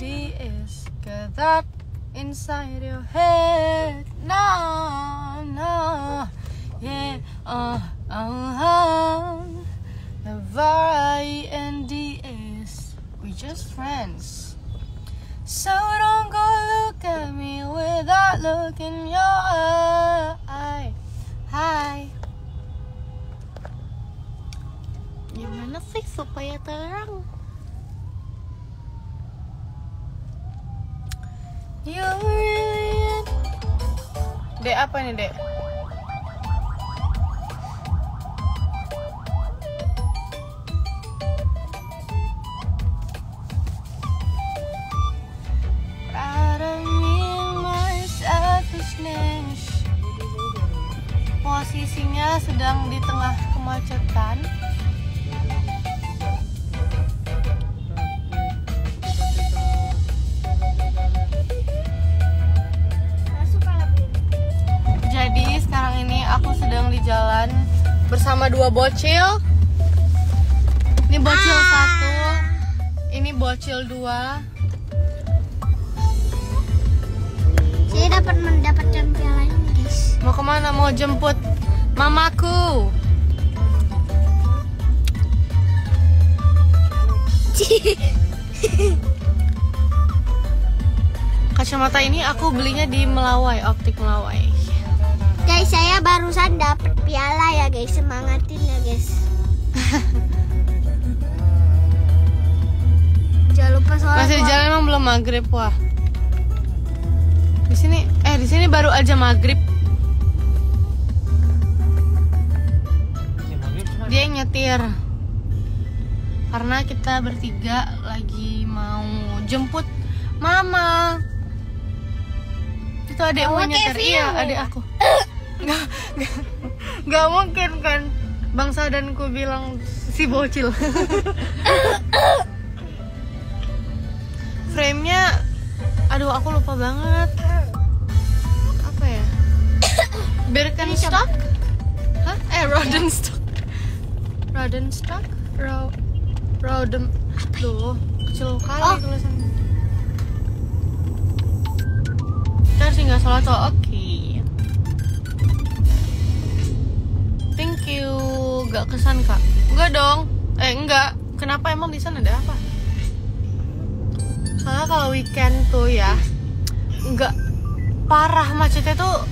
D is get that inside your head. No, no, yeah, the IND is we just friends. So don't go look at me without looking your eye. Hi. Gimana sih supaya terang? You really... Dek, apa nih, Dek? Proud of me and my selfishness. Posisinya sedang di tengah kemacetan. Jadi sekarang ini aku sedang di jalan bersama dua bocil. Ini bocil satu, ini bocil dua. Saya dapat mendapatkan piala ini, guys. Mau kemana? Mau jemput mamaku. Kacamata ini aku belinya di Melawai, Optik Melawai. Guys, saya barusan dapat piala ya, guys. Semangatin ya, guys. Jangan lupa sholat. Masih di jalan emang belum maghrib, wah. Di sini baru aja maghrib. Dia yang nyetir. Karena kita bertiga lagi mau jemput mama. Itu adek mau nyetir. Iya, adek aku. Gak mungkin kan bangsa dan ku bilang si bocil. Frame-nya, aduh aku lupa banget. Apa ya? Birkenstock? Hah? Rodenstock. Rodenstock? Roden. Duh, kecil kali tulisannya. Ntar sih nggak salah tuh, oke. Thank you. Gak kesan kak? Enggak dong. Enggak. Kenapa emang di sana ada apa? Soalnya kalau weekend tuh ya, nggak parah macetnya tuh,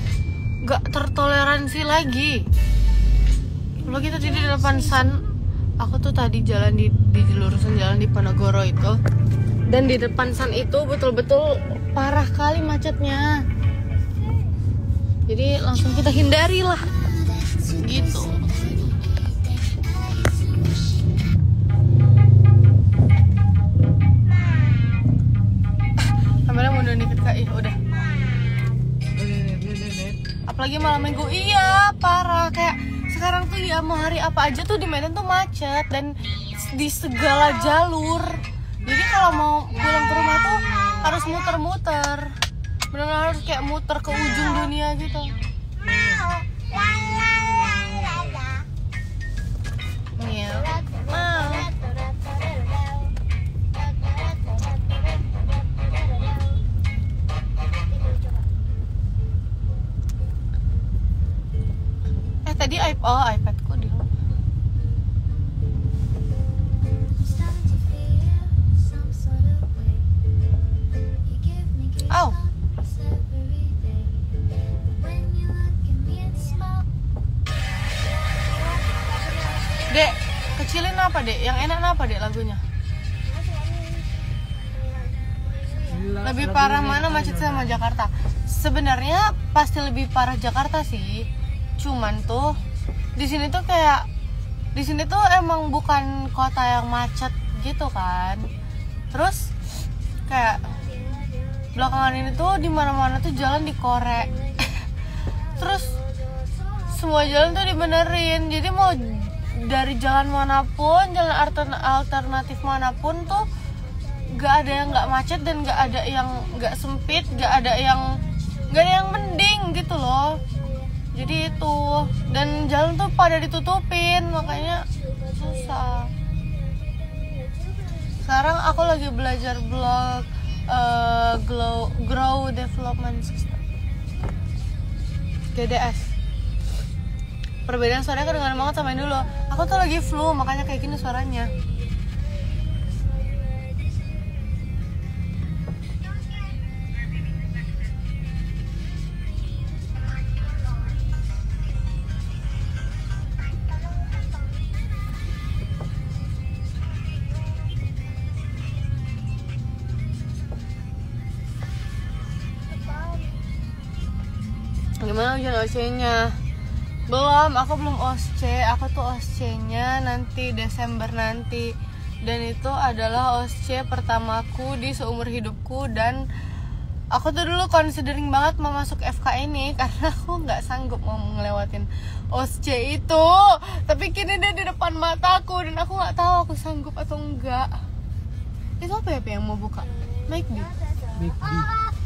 nggak tertoleransi lagi. Kalau kita di depan San, aku tuh tadi jalan di lurusan jalan di Ponorogo itu, dan di depan San itu betul-betul parah kali macetnya. Jadi langsung kita hindari lah, gitu. Kameranya mundur dikit kak, udah. Apalagi malam minggu, iya parah. Kayak sekarang tuh ya mau hari apa aja tuh di Medan tuh macet dan di segala jalur. Jadi kalau mau pulang ke rumah tuh harus muter-muter, benar-benar harus kayak muter ke ujung dunia gitu. Iya. Tadi iPadku di rumah. Oh. Dek, kecilin apa dek? Yang enak apa dek lagunya? Lebih parah mana macet sama Jakarta? Sebenarnya pasti lebih parah Jakarta sih. Cuman tuh di sini tuh kayak di sini tuh emang bukan kota yang macet gitu kan. Terus kayak belakangan ini tuh di mana-mana tuh jalan dikorek. Terus semua jalan tuh dibenerin. Jadi mau dari jalan manapun, jalan alternatif manapun tuh gak ada yang gak macet dan gak ada yang gak sempit, gak ada yang mending gitu loh. Jadi itu, dan jalan tuh pada ditutupin, makanya susah. Sekarang aku lagi belajar blog Grow Development System, GDS. Perbedaan suaranya kedengaran banget sama yang dulu. Aku tuh lagi flu, makanya kayak gini suaranya. Gimana ujian OSCE-nya? Belum, aku belum OSCE. Aku tuh OSCE-nya nanti Desember nanti. Dan itu adalah OSCE pertamaku di seumur hidupku. Dan aku tuh dulu considering banget mau masuk FK ini karena aku nggak sanggup mau ngelewatin OSCE itu. Tapi kini dia di depan mataku dan aku nggak tahu aku sanggup atau enggak. Itu apa ya yang mau buka? Make B.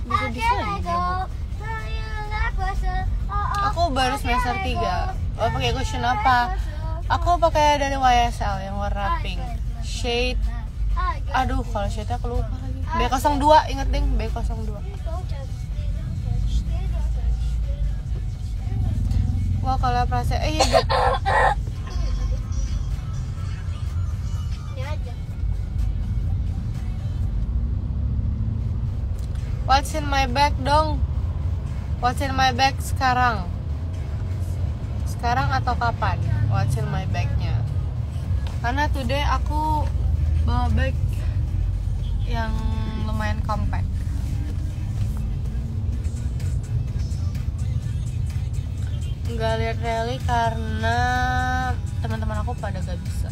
Bisa ya. Aku baru semester 3. Oh, pakai cushion apa? Aku pakai dari YSL yang warna pink. Shade. Aduh, kalau shade aku lupa lagi. B02, inget deh, B02. Wah, kalau perasaan iya. What's in my bag dong? What's in my bag sekarang? Sekarang atau kapan? What's in my bagnya? Karena today aku bawa bag yang lumayan compact. Nggak lihat rally karena teman-teman aku pada gak bisa.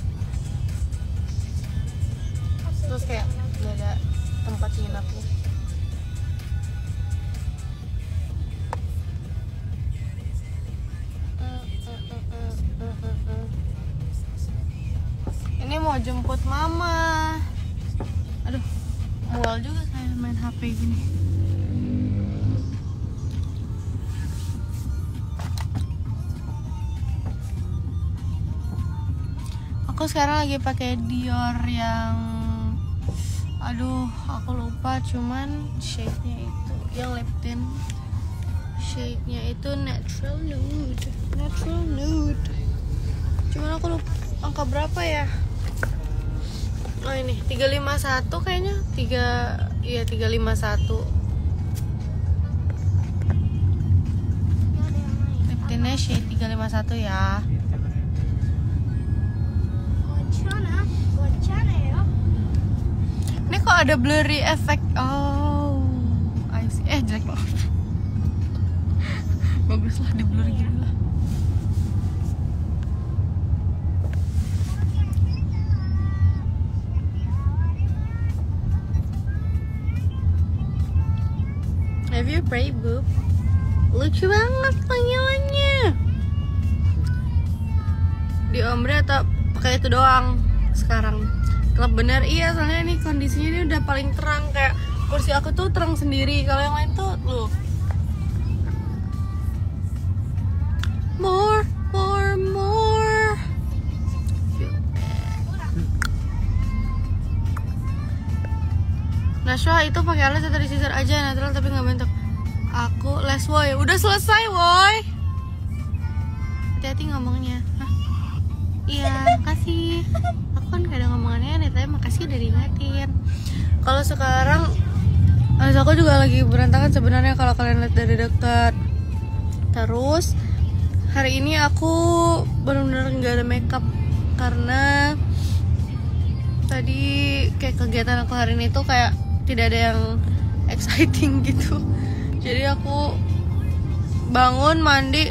Terus kayak gak ada tempat nginapnya. Ini mau jemput mama. Aduh, mual juga saya main HP gini. Aku sekarang lagi pakai Dior yang, aduh, aku lupa, cuman shade-nya itu yang lip tint. Shade-nya itu natural nude. Cuman aku lupa angka berapa ya? Oh ini 351 kayaknya. 351. Lip tintnya shade 351 ya. Ini kok ada blurry effect. Oh, I see. Jelek banget. Baguslah di blur gini lah. Have you prayed, boob? Lucu banget panggilannya. Di ombre atau pakai itu doang sekarang? Klub bener, iya, soalnya ini kondisinya ini udah paling terang. Kayak kursi aku tuh terang sendiri. Kalau yang lain tuh, loh, more. Nashwa itu pakai alas atau disisir aja natural tapi nggak bentuk. Aku les woy, udah selesai woy. Hati-hati ngomongnya. Hah? Iya, makasih. Aku kan kadang ngomongannya nih, tapi makasih udah diingetin. Kalau sekarang alis aku juga lagi berantakan sebenarnya kalau kalian lihat dari dekat. Terus hari ini aku benar-benar nggak ada makeup karena tadi kayak kegiatan aku hari ini tuh kayak tidak ada yang exciting gitu. Jadi aku bangun, mandi,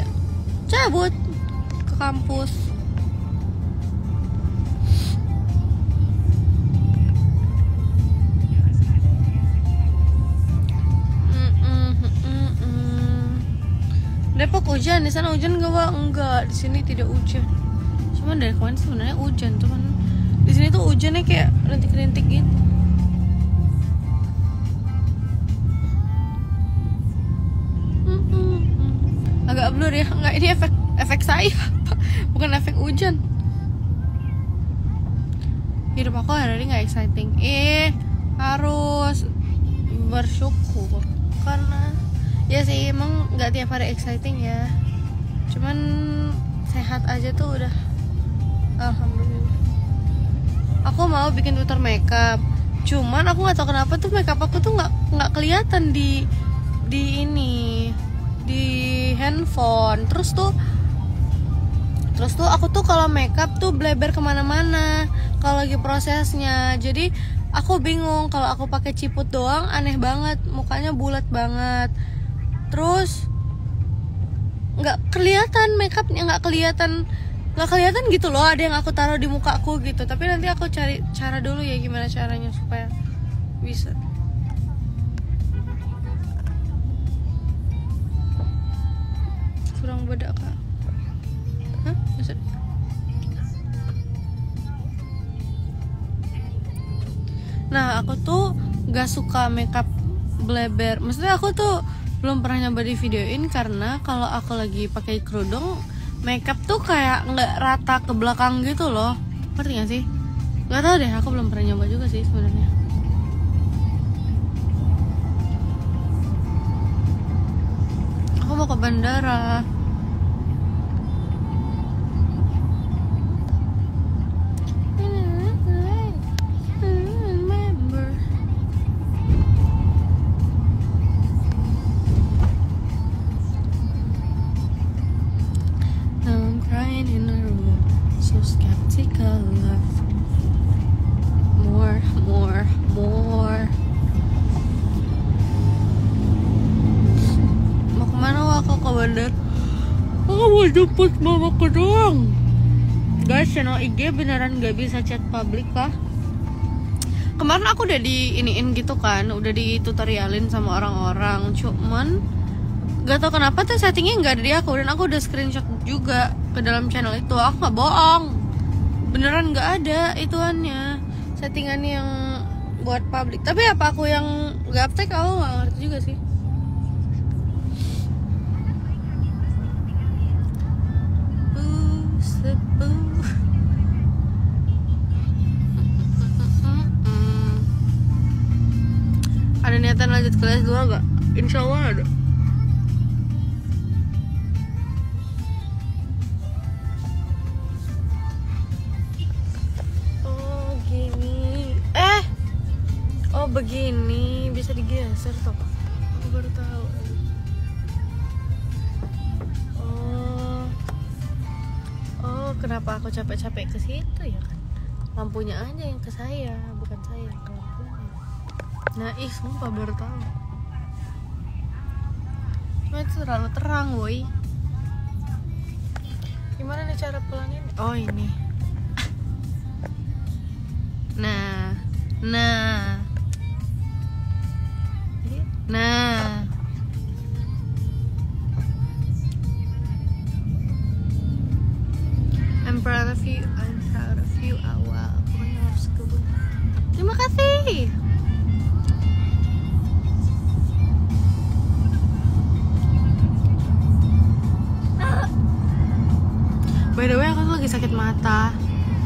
cabut ke kampus. Depok hujan, di sana hujan nggak, Wak? Enggak, di sini tidak hujan. Cuman dari kemarin sebenarnya hujan, cuman di sini tuh hujannya kayak rintik-rintik gitu. Agak blur ya, enggak, ini efek saya, bukan efek hujan. Hidup aku hari ini nggak exciting. Harus bersyukur karena ya sih emang nggak tiap hari exciting ya, cuman sehat aja tuh udah alhamdulillah. Aku mau bikin tutor makeup, cuman aku nggak tahu kenapa tuh makeup aku tuh nggak kelihatan di ini di handphone. Terus tuh aku tuh kalau makeup tuh bleber kemana-mana kalau lagi prosesnya. Jadi aku bingung, kalau aku pakai ciput doang aneh banget, mukanya bulat banget. Terus nggak kelihatan makeupnya, nggak kelihatan gitu loh. Ada yang aku taruh di mukaku gitu. Tapi nanti aku cari cara dulu ya gimana caranya supaya bisa. Kurang beda kak. Hah? Maksud? Nah aku tuh gak suka makeup bleber. Maksudnya aku tuh belum pernah nyoba di videoin karena kalau aku lagi pakai kerudung, makeup tuh kayak nggak rata ke belakang gitu loh. Ngerti gak sih? Gak tau deh, aku belum pernah nyoba juga sih sebenarnya. Aku mau ke bandara. Jemput mamaku doang. Guys, channel IG beneran gak bisa chat publik kah? Kemarin aku udah diiniin gitu kan, udah ditutorialin sama orang-orang. Cuman gak tau kenapa tuh settingnya gak ada di aku. Dan aku udah screenshot juga ke dalam channel itu. Aku gak bohong, beneran gak ada ituannya, settingan yang buat publik. Tapi apa aku yang gaptek, aku gak ngerti juga sih. Ada niatan lanjut kelas 2 gak? Insya Allah ada. Oh gini. Oh begini, bisa digeser toh. Aku baru tahu. Oh kenapa aku capek-capek ke situ ya kan? Lampunya aja yang ke saya, bukan saya yang ke lampunya. Nah sumpah baru tahu. Cuma itu terlalu terang woi. Gimana nih cara pelanin? Oh ini. Nah I'm proud of you awal. Pokoknya harus kebun. Terima kasih. By the way, aku tuh lagi sakit mata,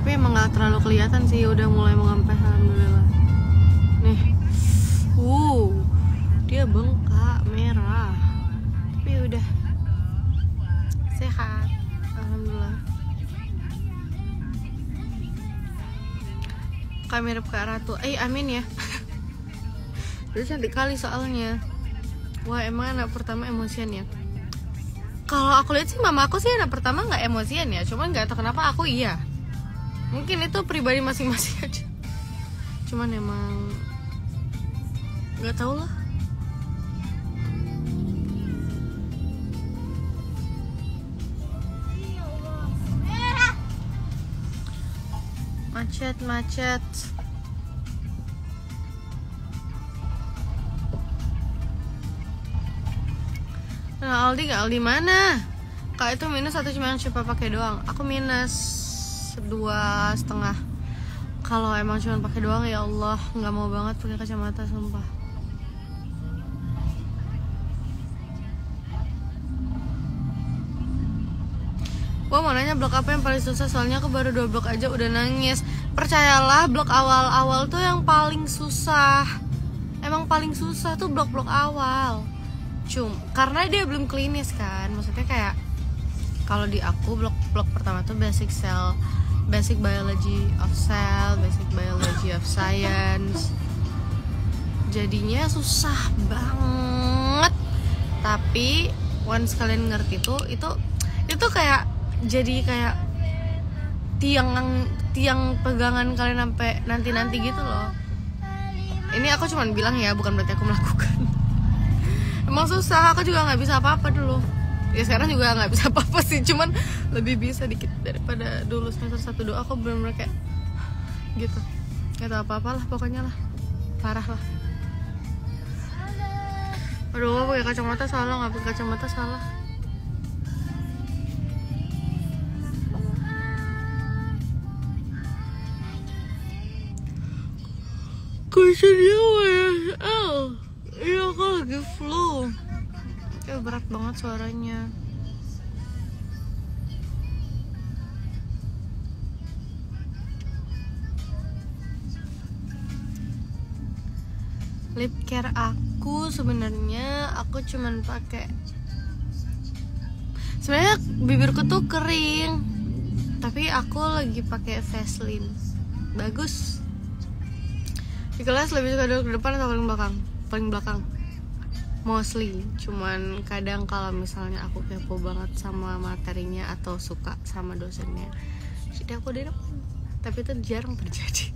tapi emang gak terlalu kelihatan sih, udah mulai mengampes alhamdulillah. Nih, dia bengkak merah, tapi udah sehat, alhamdulillah. Kayak mirip Kak Ratu, amin ya. Udah cantik kali soalnya. Wah emang anak pertama emosian ya. Kalau aku lihat sih mama aku sih anak pertama nggak emosian ya, cuman nggak tahu kenapa aku iya. Mungkin itu pribadi masing-masing aja. Cuman emang nggak tahu lah. Macet. Nah Aldi mana? Kak itu minus atau cuma coba pakai doang? Aku minus 2,5. Kalau emang cuma pakai doang ya Allah, nggak mau banget pakai kacamata sumpah. Gua mau nanya blok apa yang paling susah, soalnya aku baru 2 blok aja udah nangis. Percayalah blok awal-awal tuh yang paling susah. emang paling susah tuh blok-blok awal. Karena dia belum klinis kan, maksudnya kayak kalau di aku blok pertama tuh basic biology of cell, basic biology of science. Jadinya susah banget. Tapi once kalian ngerti tuh itu kayak jadi kayak tiang pegangan kalian sampai nanti gitu loh. Ini aku cuman bilang ya, bukan berarti aku melakukan. Emang susah, aku juga nggak bisa apa-apa dulu. Ya sekarang juga nggak bisa apa-apa sih, cuman lebih bisa dikit daripada dulu semester 1 2. Aku bener-bener kayak gitu, nggak tahu apa-apa lah pokoknya lah, parah lah. Aduh, pakai kacamata salah, nggak pakai kacamata salah. Kucingnya WSL. Iya, aku lagi flu. Kayak berat banget suaranya. Lip care aku sebenarnya aku cuman pakai. Sebenarnya bibirku tuh kering, tapi aku lagi pakai Vaseline. Bagus. Di kelas lebih suka duduk depan atau paling belakang? Paling belakang. Mostly. Cuman kadang kalau misalnya aku kepo banget sama materinya atau suka sama dosennya, jadi aku di depan. Tapi itu jarang terjadi.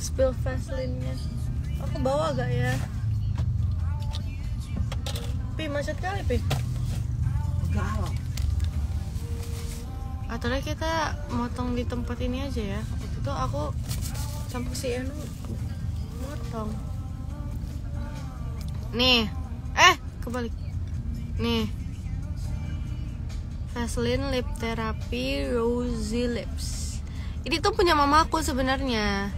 Spill Vaseline-nya. Aku bawa gak ya? Pi, macet kali, Pi. Enggak. Atau kita motong di tempat ini aja ya. Waktu itu aku sampai si Enu motong. Nih. Kebalik. Nih. Vaseline Lip Therapy Rosy Lips. Ini tuh punya mamaku sebenarnya.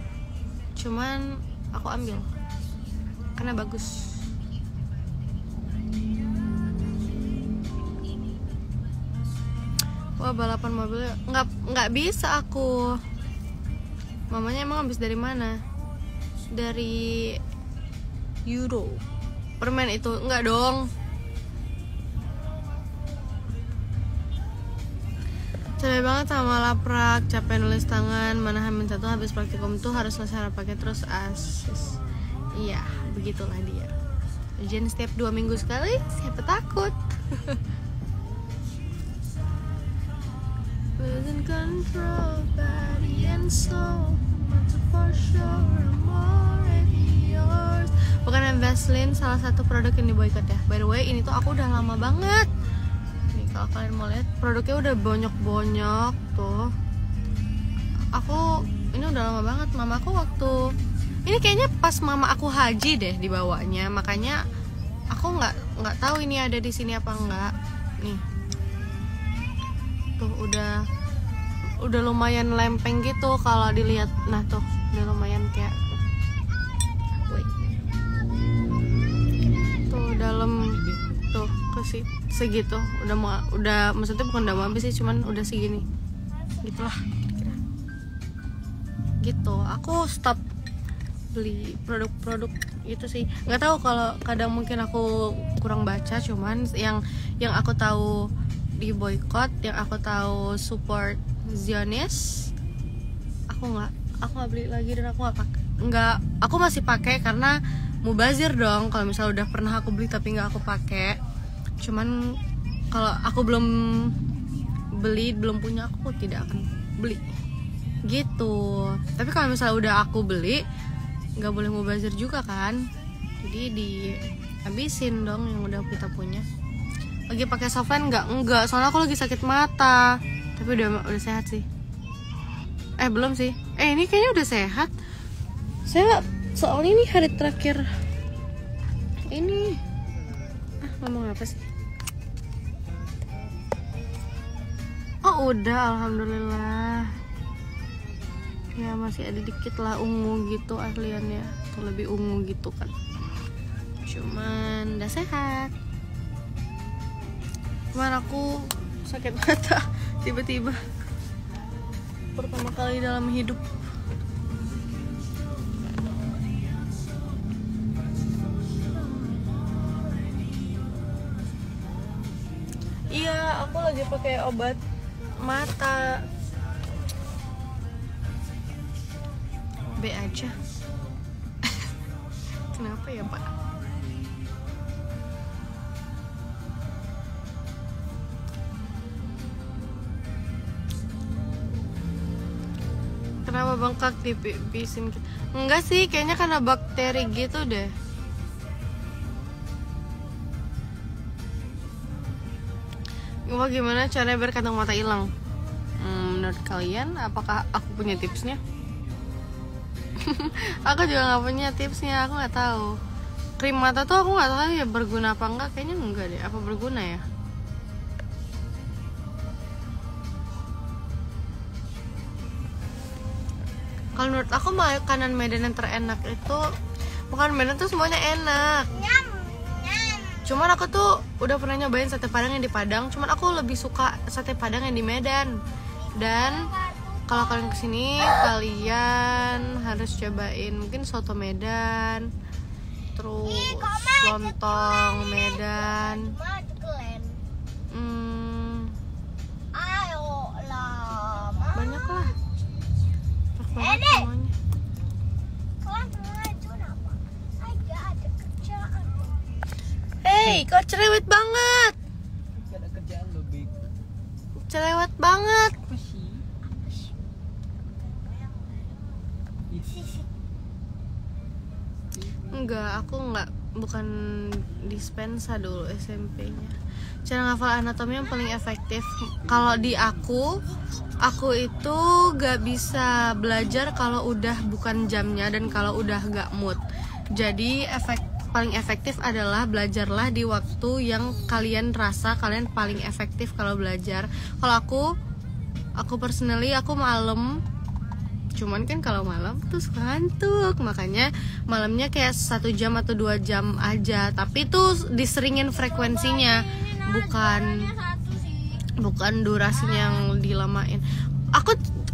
Cuman aku ambil karena bagus. Wah, balapan mobil nggak bisa aku. Mamanya emang habis dari mana? Dari Euro. Permen itu enggak dong. Capek banget sama laprak, capek nulis tangan, mana Hamin 1 habis praktikum tuh harus selesai pakai terus asis. Iya, begitulah dia. Ujian setiap 2 minggu sekali, siapa takut? Losing control, body and soul, for sure, I'm already yours. Bukan Vaseline salah satu produk yang diboikot ya. By the way, ini tuh aku udah lama banget. Nih kalau kalian mau lihat, produknya udah banyak tuh. Aku ini udah lama banget. Mamaku waktu ini kayaknya pas mama aku haji deh dibawanya, makanya aku nggak tahu ini ada di sini apa enggak. Nih. Tuh udah lumayan lempeng gitu kalau dilihat. Nah tuh udah lumayan kayak tuh dalam tuh segitu udah maksudnya bukan udah mau habis sih, cuman udah segini gitulah kira-kira gitu. Aku stop beli produk-produk itu sih, nggak tahu kalau kadang mungkin aku kurang baca, cuman yang aku tahu di boykot, yang aku tahu support Zionis, aku nggak beli lagi dan aku aku masih pakai karena mubazir dong. Kalau misalnya udah pernah aku beli tapi nggak aku pakai, cuman kalau aku belum punya, aku tidak akan beli gitu. Tapi kalau misalnya udah aku beli, nggak boleh mubazir juga kan, jadi dihabisin dong yang udah kita punya. Lagi pakai softline enggak, soalnya aku lagi sakit mata. Tapi udah sehat sih. Belum sih. Ini kayaknya udah sehat. Saya soalnya ini hari terakhir ini. Ngomong apa sih? Oh, udah, alhamdulillah. Ya masih ada dikit lah ungu gitu asliannya, atau lebih ungu gitu kan. cuman udah sehat. Kemarin aku sakit mata tiba-tiba, pertama kali dalam hidup. Iya, aku lagi pakai obat mata. B aja. Kenapa ya, Pak? Kenapa bengkak dipipisin? Enggak sih, kayaknya karena bakteri gitu deh. Gimana caranya biar kantong mata hilang? Menurut kalian, apakah aku punya tipsnya? Aku juga nggak punya tipsnya, aku nggak tahu. Krim mata tuh aku nggak tahu ya berguna apa enggak, kayaknya enggak deh. Apa berguna ya? Kalau menurut aku makanan Medan yang terenak itu bukan Medan tuh semuanya enak. Cuman aku tuh udah pernah nyobain sate Padang yang di Padang. Cuman aku lebih suka sate Padang yang di Medan. Dan kalau kalian kesini kalian harus cobain mungkin soto Medan, terus lontong Medan. Banyak lah. Semuanya. Hey, kok cerewet banget? Gak ada kerjaan lebih. Cerewet banget. Apa sih? Enggak, aku bukan dispensa dulu SMP-nya. Cara ngafal anatomi yang paling efektif. Kalau di aku itu gak bisa belajar kalau udah bukan jamnya dan kalau udah gak mood. Jadi paling efektif adalah belajarlah di waktu yang kalian rasa kalian paling efektif kalau belajar. Kalau aku personally aku malam. Cuman kan kalau malam tuh suka ngantuk, makanya malamnya kayak 1 jam atau 2 jam aja. Tapi tuh diseringin frekuensinya, bukan durasinya yang dilamain.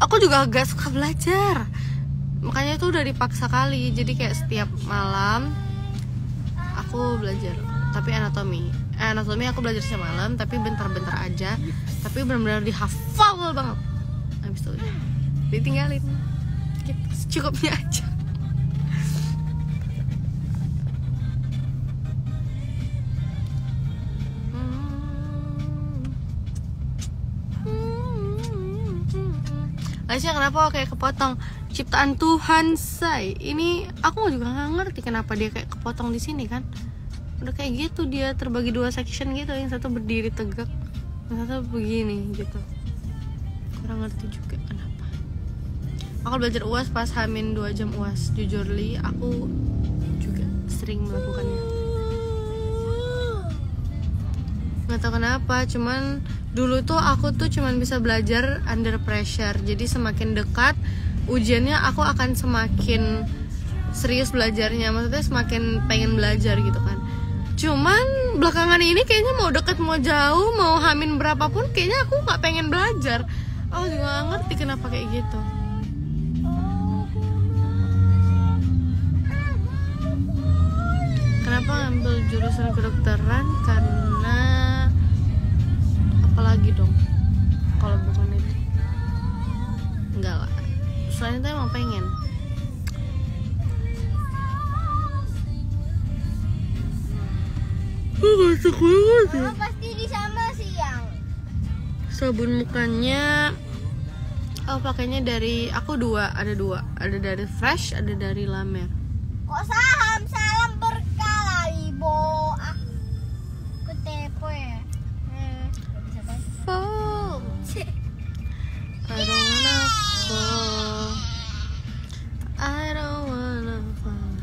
Aku juga gak suka belajar, makanya itu udah dipaksa kali. Jadi kayak setiap malam aku belajar. Tapi anatomi aku belajar setiap malam, tapi bentar-bentar aja. Tapi benar-benar dihafal banget. Habis itu udah ditinggalin. Gitu, secukupnya aja. Laisnya kenapa kayak kepotong? Ciptaan Tuhan, say. Ini aku juga nggak ngerti kenapa dia kayak kepotong di sini kan. Udah kayak gitu, dia terbagi 2 section gitu. Yang satu berdiri tegak, yang satu begini gitu. Kurang ngerti juga kenapa. Aku belajar UAS pas H-2 jam UAS. Jujur li, aku juga sering melakukannya. Nggak tahu kenapa, cuman dulu tuh aku tuh cuman bisa belajar under pressure. Jadi semakin dekat ujiannya aku akan semakin serius belajarnya. Maksudnya semakin pengen belajar gitu kan. Cuman belakangan ini kayaknya mau deket mau jauh, mau hamin berapapun kayaknya aku nggak pengen belajar. Aku juga nggak ngerti kenapa kayak gitu. Kenapa ngambil jurusan kedokteran? Karena apalagi dong kalau bukan itu. Enggak lah, selain itu emang pengen. Masuk banget ya. Pasti di sana siang. Sabun mukanya aku pakainya dari ada dari Fresh, ada dari La Mer. Kok salam berkala ibu. Aku tepo ya. Fall. I don't wanna fall.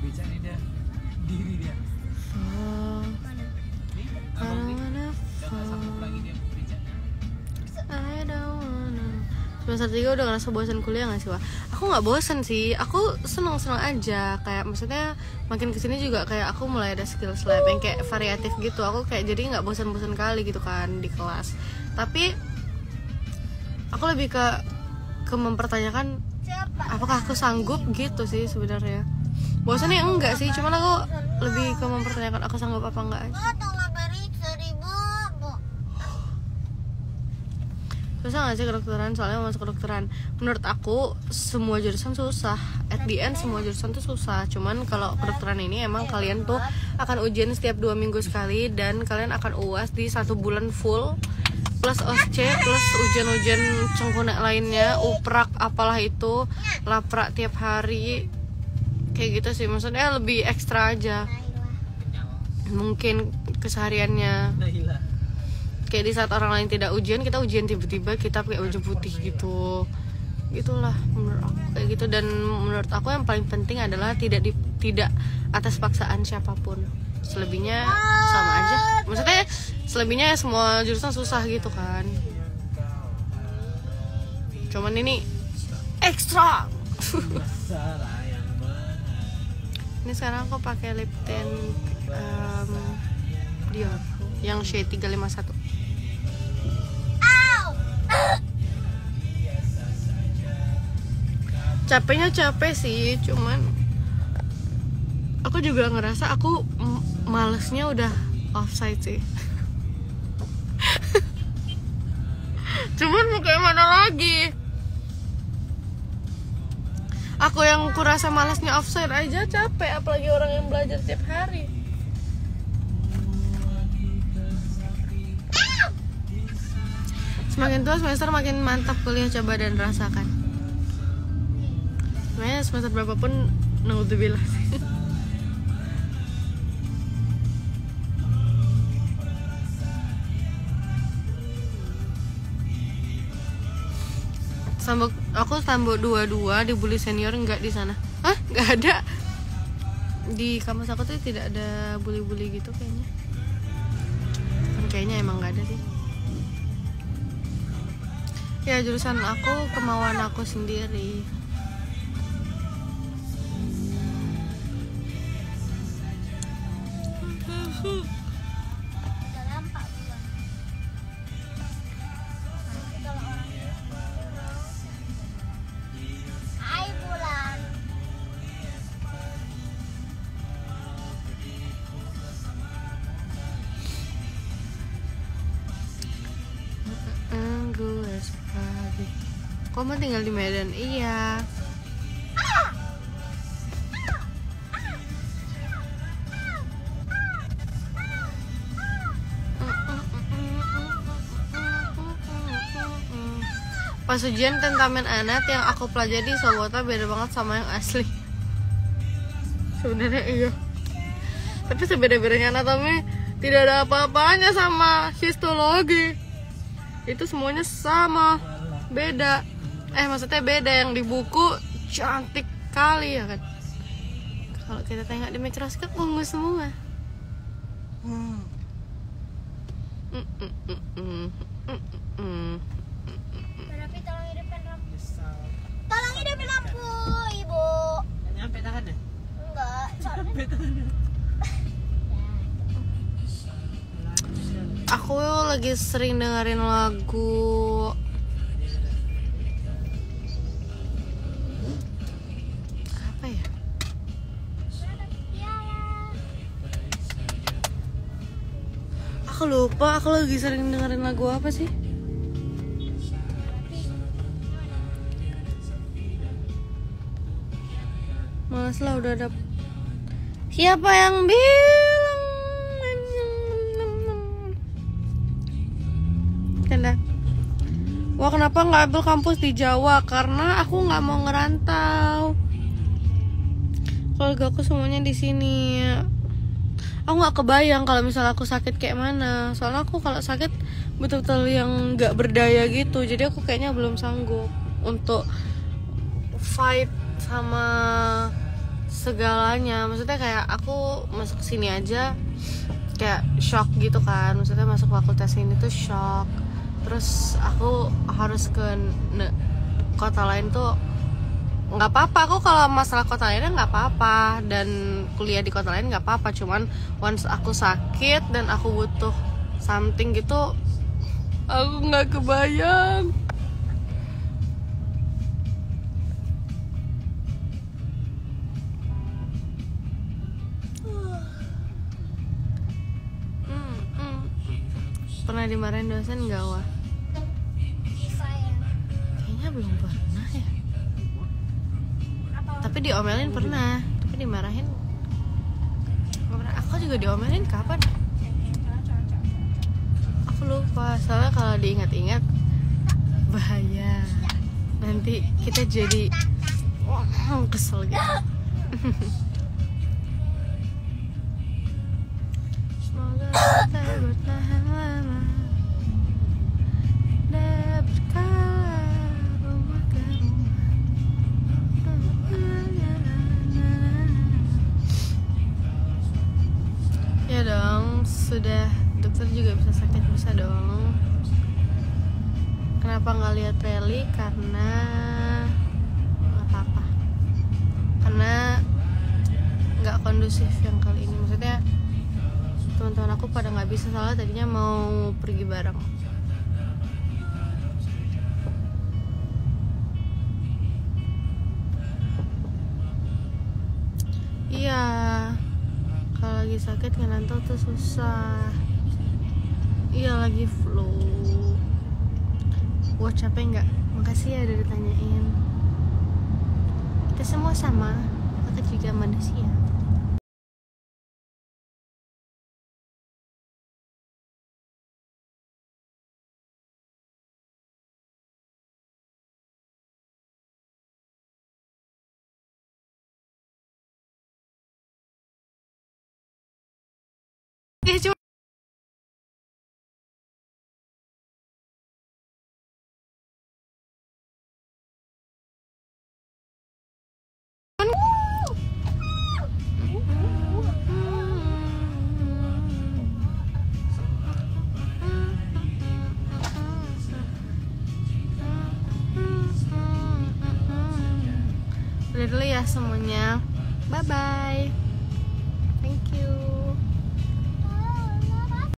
Beca nih dia. Diri dia. Fall. I don't wanna fall. Lagi dia beca. I don't wanna. Semester 3 udah ngerasa bosan kuliah gak sih, Wak? aku nggak bosen sih, aku seneng aja. Kayak maksudnya makin kesini juga kayak aku mulai ada skill lab yang kayak variatif gitu. Aku kayak jadi nggak bosan-bosan kali gitu kan di kelas. Tapi aku lebih ke mempertanyakan apakah aku sanggup gitu sih sebenarnya. Bosannya enggak sih, cuman aku lebih ke mempertanyakan aku sanggup apa enggak aja. Susah gak sih kedokteran? Soalnya masuk kedokteran, menurut aku semua jurusan susah. At the end semua jurusan tuh susah. Cuman kalau kedokteran ini emang kalian tuh akan ujian setiap 2 minggu sekali, dan kalian akan UAS di 1 bulan full, plus OSC, plus ujian-ujian cengkunek lainnya, uprak apalah itu, laprak tiap hari. Kayak gitu sih, maksudnya lebih ekstra aja. Mungkin kesehariannya kayak di saat orang lain tidak ujian, kita ujian tiba-tiba kita pakai baju putih gitu. Gitulah menurut aku kayak gitu. Dan menurut aku yang paling penting adalah tidak atas paksaan siapapun. Selebihnya sama aja. Maksudnya selebihnya semua jurusan susah gitu kan. Cuman ini ekstra. Ini sekarang aku pakai lip tint Dior yang shade 351. Capeknya capek sih, cuman aku juga ngerasa aku malesnya udah offside sih. Cuman mau kayak mana lagi? Aku yang kurasa malasnya offside aja capek, apalagi orang yang belajar tiap hari. Semakin tua semester makin mantap kuliah, coba dan rasakan. Sebenarnya semester berapapun naudzubillah sih. Aku tambah 22 dibully senior, enggak di sana. Hah? Enggak ada. Di kampus aku tuh tidak ada bully-bully gitu kayaknya. Kayaknya emang enggak ada sih. Ya jurusan aku kemauan aku sendiri. Kamu tinggal di Medan? Iya. Pas ujian tentamen anak yang aku pelajari di Sobota beda banget sama yang asli. Sebenarnya iya. Tapi sebeda-bedanya anatomi tidak ada apa-apanya sama histologi. Itu semuanya sama. Beda. Maksudnya beda, yang di buku cantik kali ya kan. Kalau kita tengok di mikroskop ungu semua. Tapi tolong hidupkan lampu. Tolong hidupin lampu, Ibu. Nyampe tangannya? Enggak, soalnya Aku lagi sering dengerin lagu apa ya? Aku lupa, aku lagi sering dengerin lagu apa sih? Males lah, udah ada. Siapa yang bilang? Canda. Wah, kenapa nggak ambil kampus di Jawa? Karena aku nggak mau ngerantau. Keluarga aku semuanya di sini. Aku nggak kebayang kalau misalnya aku sakit kayak mana. Soalnya aku kalau sakit betul-betul yang nggak berdaya gitu. Jadi aku kayaknya belum sanggup untuk fight sama segalanya. Maksudnya kayak aku masuk sini aja kayak shock gitu kan. Maksudnya masuk fakultas ini tuh shock. Terus aku harus ke kota lain tuh nggak apa-apa, aku kalau masalah kota lainnya nggak apa-apa, dan kuliah di kota lain nggak apa-apa. Cuman once aku sakit dan aku butuh something gitu, aku nggak kebayang. Pernah dimarahin dosen nggak, Wah? Kayaknya belum pernah ya. Tapi diomelin pernah, tapi dimarahin nggak pernah. Aku juga diomelin kapan? Aku lupa, soalnya kalau diingat-ingat bahaya. Nanti kita jadi kesel gitu. Semoga kita bertahan lama dan berkala rumah ke rumah. Ya dong, sudah dokter juga bisa sakit, bisa dong. Kenapa nggak lihat rally? Karena nggak apa-apa, karena nggak kondusif yang kali ini. Maksudnya teman-teman aku pada nggak bisa, soalnya tadinya mau pergi bareng. Iya, kalau lagi sakit ngantuk tuh susah. Iya, lagi flu. Wah, capek nggak? Makasih ya udah ditanyain. Kita semua sama, kita juga manusia. Ya cuma udah dulu ya semuanya. Bye bye. Thank you.